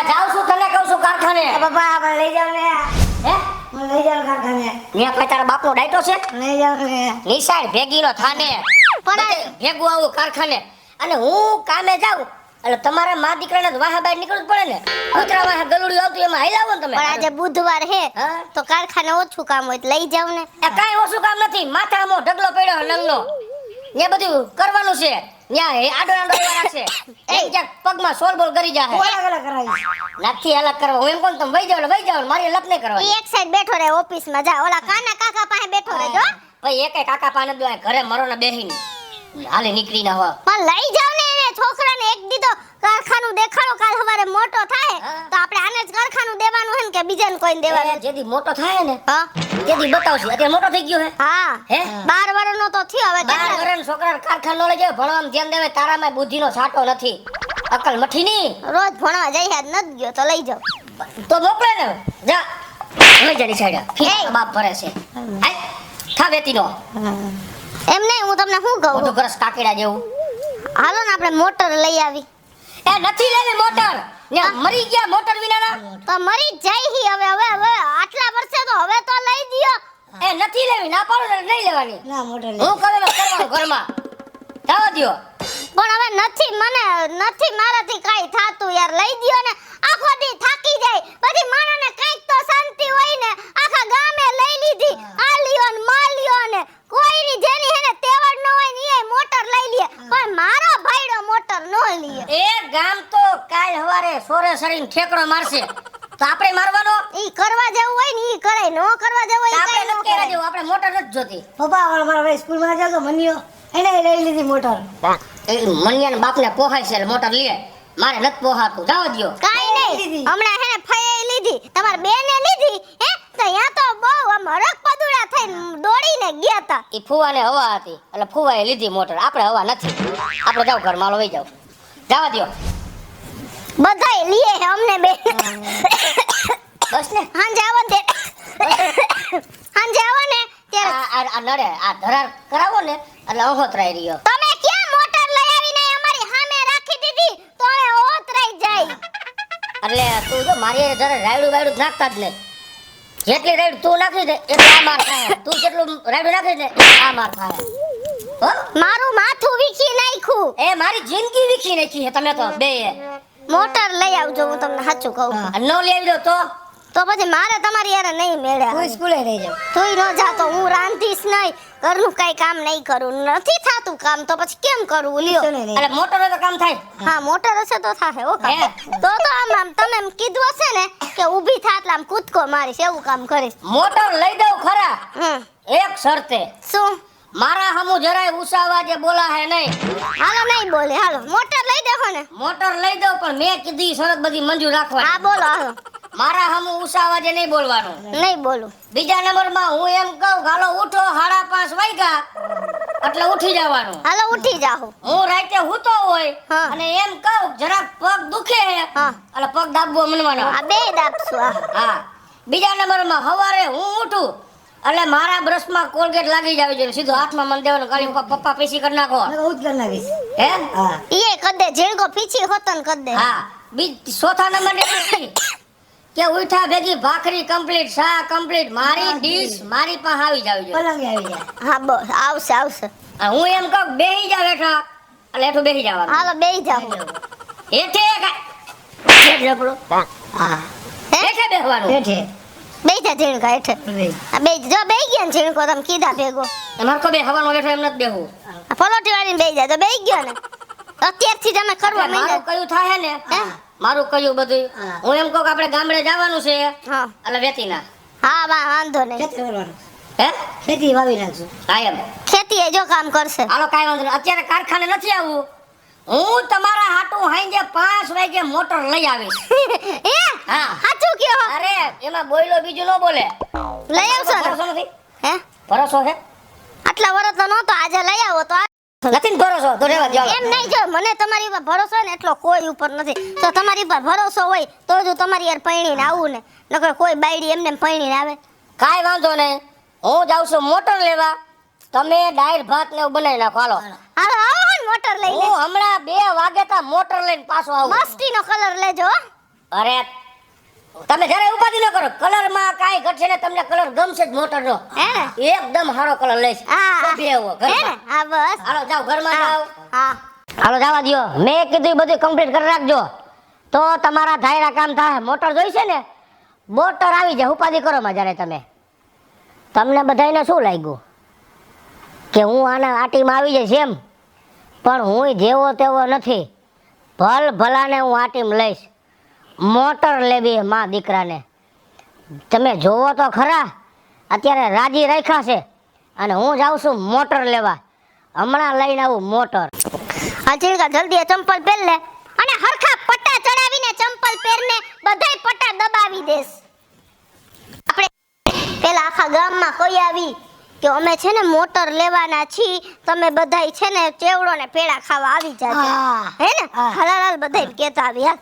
જાઉં છું તને કહું છું કારખાને. બાપા આપણે લઈ જાવ ને. હે મને લઈ જાવ કારખાને. ન્યા કઈ તારા બાપનો ડાયટો છે? લઈ જાવ ને. નિશાળ ભેગી નો થાને પણ ભેગું આવું કારખાને. અને હું કામે જાઉં એટલે તમારે મા દીકરાને વાહા બહાર નીકળવું જ પડે ને. કૂતરા વાહા ગલુડિયું આવતું એમાં હાઈલાવો ને તમે. પણ આજે બુધવાર હે હા? તો કારખાને ઓછું કામ હોય તો લઈ જાવ ને. એ કાંઈ ઓછું કામ નથી. માથામાં ઢગલો પડ્યો નંગનો. ન્યા બધું કરવાનું છે. ન્યા આડો આડો રાખશે. એક ક્યાંક પગમાં સોલ બોલ કરી જાહે. અલગ અલગ કરાવી. નથી અલગ કરવા. હું એમ કોણ તમે વઈ જાવ મારી લપ નહીં કરવા. ઈ એક સાઈડ બેઠો રહે ઓફિસમાં જા ઓલા કાના કાકા પાસે બેઠો રહેજો. ભાઈ એકે કાકા પાને દો ઘરે મરો ને બેહીને હાલે નીકળી ના હો. પણ લઈ જાવ ને એને છોકરાને એક દીધો કારખાનું દેખાડો કાલ સવારે મોટો થાય હા. તો આપણે આને જ કારખાનું દેવાનું હે ને કે બીજાને કોઈને દેવાનું. જેથી મોટો થાય ને હા તેથી બતાવશે. અત્યારે મોટો થઈ ગયો હે. હા હે 12 વર્ષનો તો થયો હવે 12 કેટલા વર્ષનો છોકરાને કારખાનો લઈ જાય ભણવામાં ધ્યાન દેવે. તારામાં બુદ્ધિનો છાંટો નથી. અકલ મઠી ની રોજ ભણવા જઈ હાથ નથી ગયો તો લઈ જાવ. તો મોકલે ને જા લઈ જા નિશાળ્યા. ફીસ બાપ ભરે છે. હાય ખા બેટીનો એમ નહીં હું તમને શું કહું મોટું કરસ કાકીડા જેવું. હાલો ને આપણે મોટર લઈ આવી. એ નથી લેવી મોટર. ને મરી ગયા મોટર વિનાના. તો મરી જ જાય હી હવે આટલા વર્ષે તો હવે તો લઈ દ્યો. એ નથી લેવી. ના પાડો ને નહીં લેવાની. ના મોટર લઈ. હું કરેલો કરવાનું ઘરમાં. જવા દ્યો. પણ હવે નથી મારાથી કાઈ થાતું યાર લઈ દ્યો ને. આખો દી થાકી જાય પછી માણસને કાઈક તો શાંતિ હોય ને. આખા ગામે લઈ લીધી આ લ્યો ને માં લ્યો ને કોઈની જેની હેને તેવડ ન હોય ને એ મોટર લઈ લે પણ મારો ભાઈડો મોટર ન લે. એ ગામ તો કાલ હવારે સોરે સરીને ઠેકડો મારશે તો આપણે મારવાનો. ઈ કરવા જેવું હોય ને ઈ કરે ન કરવા જેવું હોય આપણે ઈ નથી કાઈ કહેવા ન જેવું. આપણે મોટર નથી જોતી. પપ્પા મારા ભાઈ સ્કૂલમાં જાવ તો મનિયો એને લઈ લીધી મોટર. એ મનિયાને બાપને પોહાય છે એટલે મોટર લે. મારે નથી પોહાતું. જવા દ્યો. કાઈ નહીં હમણાં હેને ફઈએ લીધી તમાર બેને લીધી હે તો યા તો બહુ આમ હરક પદુડા થઈને દોડીને ગયા તા. ઈ ફુવાને હવા હતી એટલે ફુવાએ લીધી મોટર. આપણે હવા નથી. આપણે જાવ ઘરમાં હાલો વઈ જાવ. જવા દ્યો. બધાય લીએ હે અમને બે બસ ને હાંજે આવો ને હાંજે આવો ને ત્યારે આ નડે આ ધરાર કરાવો ને એટલે અહોતરાઈ રહ્યો. તમે ક્યાં મોટર લઈ આવીને અમારી સામે રાખી દીધી તો એ ઓતરાઈ જાય. એટલે તું જો મારી હારે જરા રાયડું બાયડું નાખતા જ નહીં. જેટલી રાયડું તું નાખી દે એટલું આ માર ખાય. તું જેટલું રાયડું નાખી દે એટલું આ માર ખાય. હો મારું માથું વીખી નાખ્યું. એ મારી જિંદગી વીખી નાખી છે તમે તો બે. મોટર લઈ આવજો હું તમને સાચું કહું. નો લઈ આવી દો તો પછી મારે તમારી યારે નહીં મેળ્યા. હું સ્કૂલે લઈ જાવ. તુંય ન જાતો હું રાંધીશ નહીં ઘરનું કઈ કામ નહીં કરું નથી થાતું કામ તો પછી કેમ કરું લ્યો. એટલે મોટર હોય તો કામ થાય. હા મોટર હશે તો થાશે હો કામ. હે? તો આમ તમે એમ કીધું હશે ને કે ઊભી થા એટલે આમ કૂદકો મારીશ એવું કામ કરીશ. મોટર લઈ દઉં ખરા હમ એક શરતે. શું મારા હમુ જરાય ઉસાવા જે બોલા હે નહીં. હાલો નહીં બોલે હાલો મોટર લઈ દેખો ને. મોટર લઈ દઉં પણ મેં કીધી શરત બધી મંજૂર રાખવાની. હા બોલો હાલો મારા હમુ ઉસાવા જે નહીં બોલવાનું. નહીં બોલું. બીજા નંબરમાં હું એમ કહું હાલો ઉઠો 5:30 વાગ્યા એટલે ઉઠી જવાનું. હાલો ઉઠી જાઓ. હું રાતે હૂતો હોય હા. અને એમ કહું જરાક પગ દુખે હે હા. એટલે પગ દાબવો મનવાનો. આ બે દાબશું આ. હા બીજા નંબરમાં સવારે હું ઉઠું એટલે મારા બ્રશમાં કોલગેટ લાગી જાવી જોઈએ. સીધો હાથમાં મન દેવાનું કાલી પપ્પા પીસી કરી નાખો. હું જ કરી નાખીશ. હે હા. ઈએ કદે ઝીણકો પીછી હોતન કદે. હા ચોથા નંબર કે ઉઠા ભેગી ભાખરી કમ્પ્લીટ શા કમ્પ્લીટ મારી ડીશ મારી પાસે આવી જાવી જોઈએ. પલંગ આવી જાય. હા બસ આવશે આવશે. અને હું એમ કહું બેહી જાવ હેઠા એટલે હેઠું બેહી જવાનું. હાલો બેહી જાઓ. હેઠે હા. હેઠે બેહવાનું. હેઠે. બેહી જા ઝીણકા હેઠે. લઈ. આ બે જો બેહી ગયા ને ઝીણકો તમે કીધા ભેગો. મારે કો બે હવાનો બેઠો એમ નથી બેહવું. આ પલોઠી વાળીને બેહી જાય તો બેહી ગયો ને. અત્યારથી તમે કરવા મારું માંડ્યા. કયું થાય ને હે? મારું કયું બધું હા. હું એમ કહું કે આપણે ગામડે જવાનું છે હા એટલે વેતીના. હા વાંધો નહીં. ખેતી કરવાનું. હે ખેતી વાવી નાખશું. હા એમ ખેતી એ જો કામ કરશે. હાલો કાંઈ વાંધો નહીં. અત્યારે કારખાને નથી આવવું. હું તમારા હાટું હાંજે 5 વાગે મોટર લઈ આવીશ. હે હા. સાચું કયો. અરે એમાં બોયલો બીજું ન બોલે. લઈ આવશો ને. ભરોસો નથી. હે ભરોસો છે આટલા વર્ષ તો નહોતો આજે લઈ આવો તો નથી ને ભરોસો તો રહેવા દો. એમ નહીં જો મને તમારી ઉપર ભરોસો હોય ને એટલો કોઈ ઉપર નથી. તો તમારી ઉપર ભરોસો હોય તો જ હું તમારી યાર પૈણીને આવું ને નકર કોઈ બાયડી એમને પૈણીને આવે. કાંઈ વાંધો નહીં. હું જાઉં છું મોટર લેવા. તમે ડાયર ભાત ને એવું બનાવી નાખો. હાલો હાલો આવો ને મોટર લઈને. હું હમણાં 2 વાગે તા મોટર લઈને પાછો આવું. મસ્તીનો કલર લેજો હો. અરે તમે જરા ઉપાધિ ન કરો, કલરમાં કાંઈ ઘટશે ને, તમને કલર ગમશે જ મોટરનો. હે ને? એકદમ સારો કલર લઈશ. હા. બે એવો હે ને? ઘરમાં. હા બસ. હાલો જાઓ ઘરમાં જાઓ. હા. હાલો જવા દ્યો. મેં કીધું એ બધું કમ્પ્લીટ કરી રાખજો તો તમારા ધાયરા કામ થાય. મોટર જોઈશે ને, મોટર આવી જાય. ઉપાધિ કરો માં જ્યારે તમે. તમને બધાયને શું લાગ્યું કે હું આના આટીમાં આવી જઈશ એમ? પણ હું જેવો તેવો નથી. ભલ ભલાને હું આટીમ લઈશ. મોટર લેવી માં દીકરાને. તમે જોવો તો ખરા, અત્યારે રાજી રાખ્યા છે અને હું જાઉં છું મોટર લેવા. હમણાં લઈને આવું મોટર. હા ચીણકા જલ્દી આ ચંપલ પહેર લે અને હરખા પટ્ટા ચડાવીને ચંપલ પહેરને બધાય પટ્ટા દબાવી દેસ. આપણે પેલા આખા ગામમાં કહી આવી કે અમે છે ને મોટર લેવાના છી, તમે બધાય છે ને ચેવડો ને પેડા ખાવા આવી જાજો. હા. હે ને? હલાલ બધાય કહેતા આવી. હા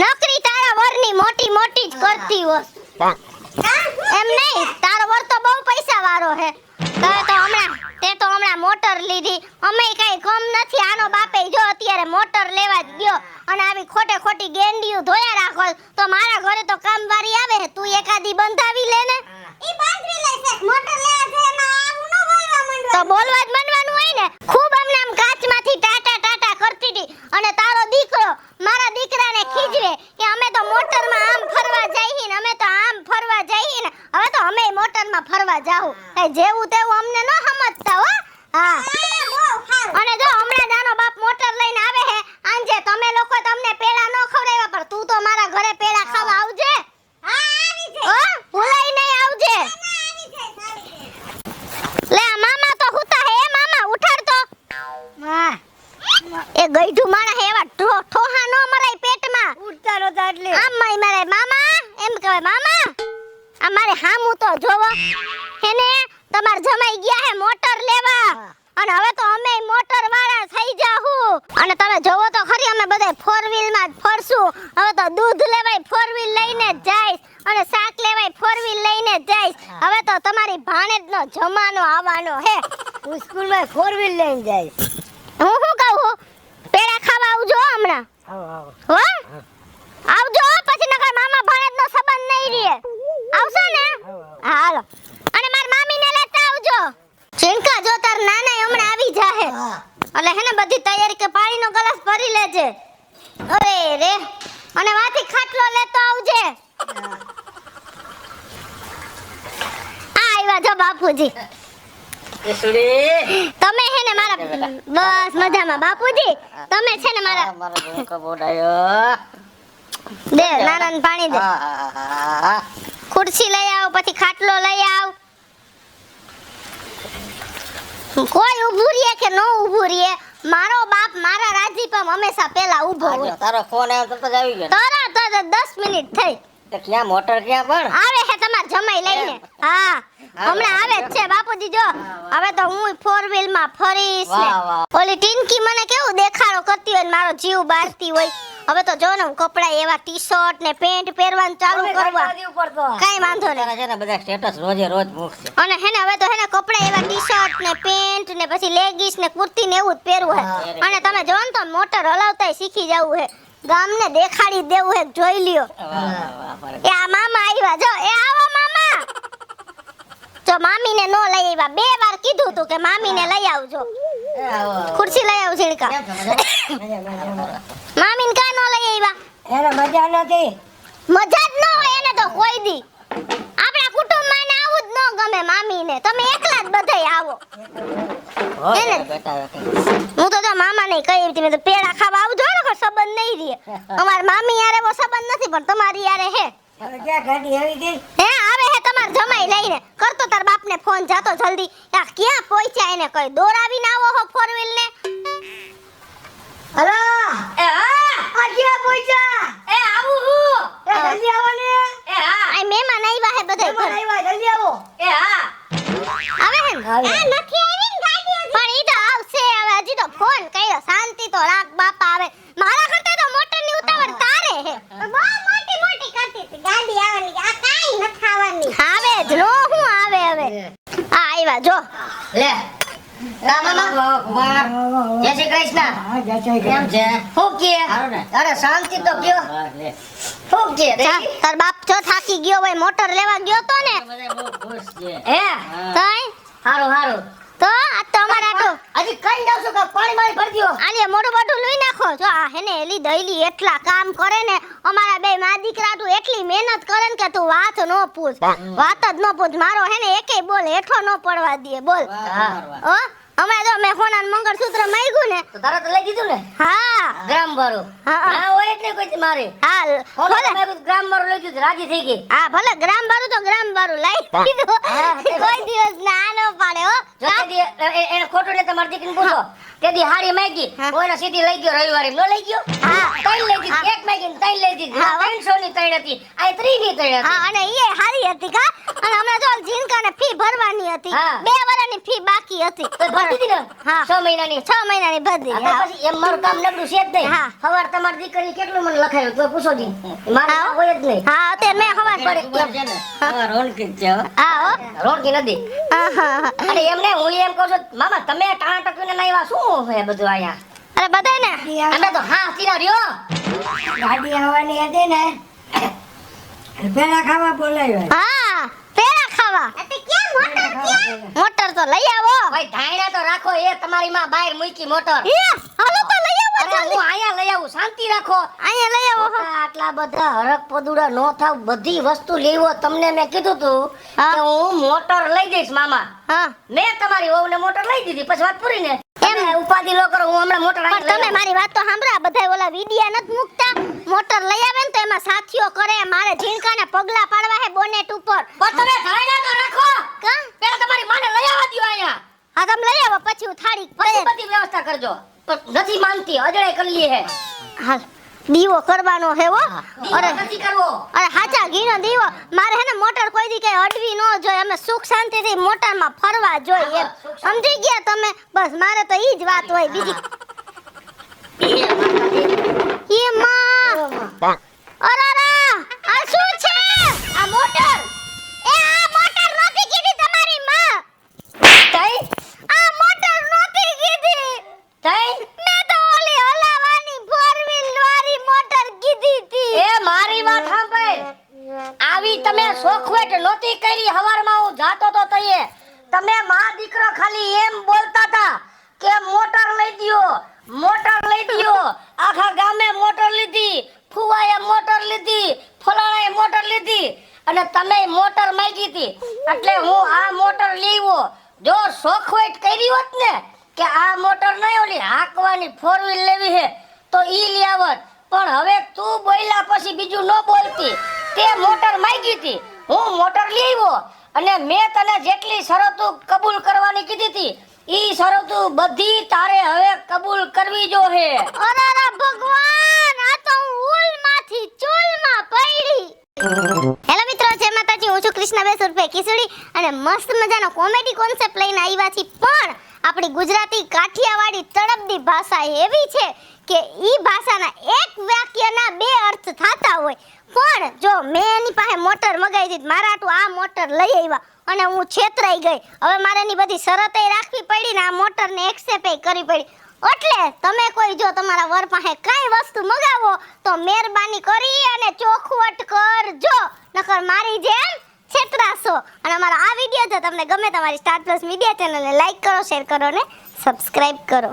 નોકરી તારા વરની મોટી મોટી જ કરતી હોસ. એમ નહીં, તારો વર તો બહુ પૈસા વાળો હે. તે તો હમણાં મોટર લીધી. અમે કઈ કમ નથી. આનો બાપે જો અત્યારે મોટર લેવા જ ગયો અને આવી ખોટે ખોટી ગેંડીયું ધોયા રાખો તો મારા ઘરે તો કામવારી આવે છે. તું એકાદી બંધાવી લે ને. ઈ બાંધવી લેશે. મોટર લેવા છે એમાં આવું ન બોલવા માંડવાનું. તો બોલવા જ માંડવાનું હોય ને. ખૂબ અમને આમ કાચમાંથી ટાટા ટાટા કરતી હતી અને તારો દીકરો મારા દીકરાને ખીજવે કે અમે તો મોટરમાં આમ ફરવા જઈએ ને, અમે તો આમ ફરવા જઈએ ને. હવે તો અમે મોટરમાં ફરવા જાવું. કઈ જેવું તેવું અમને ન સમજતા હો. હા અને જો હમણાં નાનો બાપ મોટર લઈને આવે હે આંજે. તમે લોકો તમને પેડા ન ખવડાવ્યા પણ તું તો મારા ઘરે પેડા ખાવા આવજે. હા આવી છે. હો ભૂલાઈ નહીં આવજે. લે આ મામા તો હુતા હે. મામા ઉઠાડ તો. માં એ ગઈઢું માણા હે એવા ઠોહા નો મરાય પેટમાં. ઉઠતા નહોતા એટલે આમ મારે મામા એમ કહેવાય. મામા આ મારે હામું તો જોવો. હેને તમાર જમાઈ ગયા હે મોટર લેવા અને હવે તો અમે મોટર વાળા થઈ જાહું. અને તમે જોવો તો ખરી અમે બધા 4 વ્હીલ માં જ ફરશું. હવે તો દૂધ લેવાય 4 વ્હીલ લઈને જ જઈશ અને શાક લેવાય 4 વ્હીલ લઈને જ જઈશ. હવે તો તમારી ભાણેજનો જમાનો આવવાનો હે. હું સ્કૂલમાં 4 વ્હીલ લઈને જઈશ. હું શું કહું, પેડા ખાવા આવજો હમણાં. આવો આવો. હો આવજો પછી નકર મામા ભાણેજનો સંબંધ નહીં રહે. આવશો ને? હા હાલો. અને માર મામીને લેતા આવજો. ચિંકા જો તાર નાના હમણાં આવી જાહે. એટલે હે ને બધી તૈયારી કે પાણીનો ગ્લાસ ભરી લેજે. અરે રે અને વાથી ખાટલો લેતો આવજે. આ આવ્યા જો બાપુજી. તમે હે ને મારા બસ મજામાં બાપુજી. તમે છે ને મારા દે નાનાને પાણી દે. ખુરશી લઈ આવ પછી ખાટલો લઈ આવ. કોઈ ઊભું રહે કે ન ઊભું રહે, મારો બાપ મારા રાજીપમ હંમેશા પહેલા ઊભો હોય. તારો ફોન આવ્યો તરત જ આવી ગયો. તરત જ 10 મિનિટ થઈ. તો ક્યાં મોટર ક્યાં પણ આવે હે તમાર જમાઈ લઈને. હા હમણાં આવે જ છે બાપુજી. જો હવે તો હું 4 વ્હીલ માં ફરીશ ને. વાહ, વાહ. ઓલી ટીનકી મને કેવું દેખાડો કરતી હોય ને મારો જીવ બાળતી હોય. હવે તો જો ને હું કપડા એવા ટી-શર્ટ ને પેન્ટ પહેરવાનું ચાલુ કરવા. કાઈ વાંધો નહીં. તારા છે ને બધા સ્ટેટસ રોજે રોજ મૂકશે. અને હેને હવે તો હેને કપડા એવા ટી-શર્ટ ને પેન્ટ ને પછી લેગીસ ને કુર્તી ને એવું જ પહેરવું હે. અને તમે જો ને તો મોટર હલાવતાય શીખી જવું હે. ગામને દેખાડી દેવું હે. જોઈ લ્યો. એ આ મામા આવ્યા. જો એ આવો મામા. જો મામીને નો લઈ આવ્યા. 2 વાર કીધું તું કે મામીને લઈ આવજો. ખુરશી લઈ આવ ઝીણકા. મામીને કા નો લઈ આવ્યા? એને મજા નથી. મજા જ ન હોય એને તો કોઈ દી. આપણા કુટુંબમાં ને આવું જ ન ગમે મામીને. તમે એકલા જ બધાય આવો. એને હું તો મામા ને કહી હતી મેં તો પેડા ખાવા આવજો ને કોઈ સંબંધ નહીં રહે. અમાર મામી યાર એવો સંબંધ નથી પણ તમારી યારે હે. હવે ક્યાં ગાડી આવી ગઈ? હે આવે હે તમાર જમાઈ લઈને. કરતો તાર બાપને ફોન જાતો જલ્દી. આ ક્યાં પહોંચ્યા એને કઈ દોરાવીને આવો હો 4 વ્હીલ ને. હલો એ હા આ ક્યાં પહોંચ્યા? એ આવું હું એ જલ્દી આવો ને. એ હા આ મહેમાન આવ્યા હે બધાય ઘરે. આવ્યા જલ્દી આવો. એ હા આવે હે ને? આવે. આ નથી આવી ને ગાડી હજી. પણ ઈ તો આવશે હવે. હજી તો ફોન કર્યો. શાંતિ તો રાખ બાપા. આવે મારા કરતા તો મોટરની ઉતાવળ તારે હે. બહુ મોટી મોટી કરતી હતી ગાડી આવવાની. આ કાઈ નથી આવવાની. આવે જ નો હું આવે હવે. આ આવ્યા જો. લે કા મામા જય શ્રી કૃષ્ણ. હા જય શ્રી કેમ છે? શું કે સારું ને? અરે શાંતિ તો કયો બસ લે. શું કે જા, તાર બાપ જો થાકી ગયો હોય મોટર લેવા ગયો તો ને બધા બહુ ખુશ છે. હે હા. તઈ હારું હારું તો આ તો અમારા આટો હજી કઈ જાવ છું કે પાણી મારી ભરી દ્યો. આલિયા મોઢું બોઢું લઈ નાખો જો આ હેને એલી દઈલી એટલા કામ કરે ને અમારા બે મા દીકરા તું એટલી મહેનત કરે ને કે તું વાત નો પૂછ વાત જ નો પૂછ મારો હેને એકેય બોલ હેઠો નો પડવા દે બોલ વાહ, હા. વાહ, વાહ. ઓ અમે જો મેં હોનાનું મંગળસૂત્ર માંગ્યું ને તો તારે તો લઈ દીધું ને હા ગ્રામ વાળું હા, હા. ના હોય એટલે કોઈ મારે હાલ ઓલો ભલે મેં ગ્રામ વાળું લઈ દીધું રાજી થઈ ગઈ. હા ભલે ગ્રામ બારું તો ગ્રામ બારું લઈ દીધું હા, તે કોઈ દિવસ ના નો પાડે હો જો તેદી એને ખોટું ને તમારી દીકરીને પૂછો તેદી હાડી માંગી હા. કોઈને સીધી લઈ ગયો રવિવારે નો લઈ ગયો હા. ત્રણ લઈ દીધી એક માંગી ને ત્રણ લઈ દીધી હા, હો. 300 ની ત્રણ હતી આ 3 ની ત્રણ હતી. હા અને ઈ હારી હતી કા અને હમણાં જો જીનકાને ફી ભરવાની હતી હા. 2 વર્ષની ફી બાકી હતી તો ભરી દીધી ને હા. 6 મહિનાની 6 મહિનાની ભરી હા, દીધી તો હા. પછી એમ મારું કામ નબળું છે જ નહીં. હા. સવાર તમારી દીકરી કેટલું મને લખાયું તો પૂછો જી મારે હા. હોય જ નહીં હા અત્યારે મેં ખબર એને પડી ખબર છે ને? હા, રોનકી જ છે હો. હા હો રોડકી નદી હા, હા, હા. અને એમને હું એમ કહું છું મામા તમે ટાણા ટકવીને ના આવ્યા શું હે બધું અહીંયા અરે બધાય ને અમે તો હા તીરા રહ્યો ગાડી આવવાની હતી ને પેલા ખાવા બોલાવ્યો હા પેડા ખાવા મોટર તો લઈ આવો ભાઈ ધાયણા તો રાખો એ તમારી માં બહાર મૂકી મોટર એ હાલો તો લઈ આવો અરે હું અહીંયા લઈ આવું શાંતિ રાખો અહીંયા લઈ આવો આટલા બધા હરક પદુડા નો થાવ બધી વસ્તુ લેવો તમને મેં કીધું તું હા. કે હું મોટર લઈ જઈશ મામા હા મેં તમારી વહુને મોટર લઈ દીધી પછી વાત પૂરી ને તમે ઉપાધિ નો કરો હું હમણાં મોટર પણ તમે મારી વાત તો સાંભળા બધાય ઓલા વિડિયા નત મુકતા મોટર લઈ આવે ને તો એમાં સાથીઓ કરે મારે ઝીણકાને પગલા પાડવા હે બોનેટ ઉપર પણ તમે ધાયણા તો રાખો કા પેલા તમારી માને લઈ આવવા દ્યો અહીંયા હા તમે લઈ આવો પછી હું થાળી પછી બધી વ્યવસ્થા કરજો પણ નથી માનતી અજડાઈ કરી લી હે હાલ દીવો કરવાનો હે હો અરે નથી કરવો અરે હાચા ઘીનો દીવો મારે હે ને મોટર કોઈ દી કઈ અડવી ન જોઈએ અમે સુખ શાંતિથી મોટરમાં ફરવા જોઈએ એમ સમજી ગયા તમે બસ મારે તો ઈ જ વાત હોય બીજી એ માં અરારા આ શું છે આ મોટર એ આ મોટર નહોતી કીધી તમારી માં તઈ આ મોટર નહોતી કીધી તઈ મેં તો ઓલી હલાવાની 4 વાળી મોટર કીધી હતી એ મારી વાત સાંભળ આવી તમે શોખવટ નહોતી કરી હવારમાં હું જાતો તો તઈએ તમે માં દીકરો ખાલી એમ બોલતા હતા કે મોટર લઈ દ્યો આખા ગામે મોટર લીધી ફુવાએ મોટર લીધી ફલાણાએ મોટર લીધી અને તમે મોટર માંગી હતી એટલે હું આ મોટર લેવો જો શોખવટ કરી હોત ને કે આ મોટર નહીં ઓલી હાંકવાની 4 વ્હીલ લેવી છે તો ઈ લઈ આવત પણ હવે તું બોલ્યા પછી બીજું ન બોલતી તે મોટર માંગી હતી હું મોટર લઈ આવ્યો અને મેં તને જેટલી શરતો કબૂલ કરવાની કીધી હતી ઈ શરતો બધી તારે હવે કબૂલ કરવી જો હે અરારા ભગવાન આ તો હું ઉલમાંથી ચૂલમાં પડી હેલો મિત્રો જય માતાજી હું છું કૃષ્ણાબેન ઉર્ફે કિસુડી અને મસ્ત મજાનો કોમેડી કોન્સેપ્ટ લઈને આવ્યા છીએ પણ આપણી ગુજરાતી કાઠિયાવાડી તળપદી ભાષા એવી છે કે ઈ ભાષાના એક વાક્યના 2 અર્થ થતા હોય પણ જો મેં એની પાસે મોટર મગાવી દીધી મારા આટું આ મોટર લઈ આવ્યા અને હું છેતરાઈ ગઈ હવે મારે એની બધી શરતે રાખવી પડી ને આ મોટરને એક્સેપ્ટ કરવી પડી એટલે તમે કોઈ જો તમારા વર પાસે કઈ વસ્તુ મગાવો તો મહેરબાની કરી અને ચોખવટ કરજો નકર મારી જેમ છેતરાશો અને અમારો આ વિડિયો જો તમને ગમે તમારી સ્ટાર પ્લસ મીડિયા ચેનલને લાઈક કરો શેર કરો ને સબસ્ક્રાઇબ કરો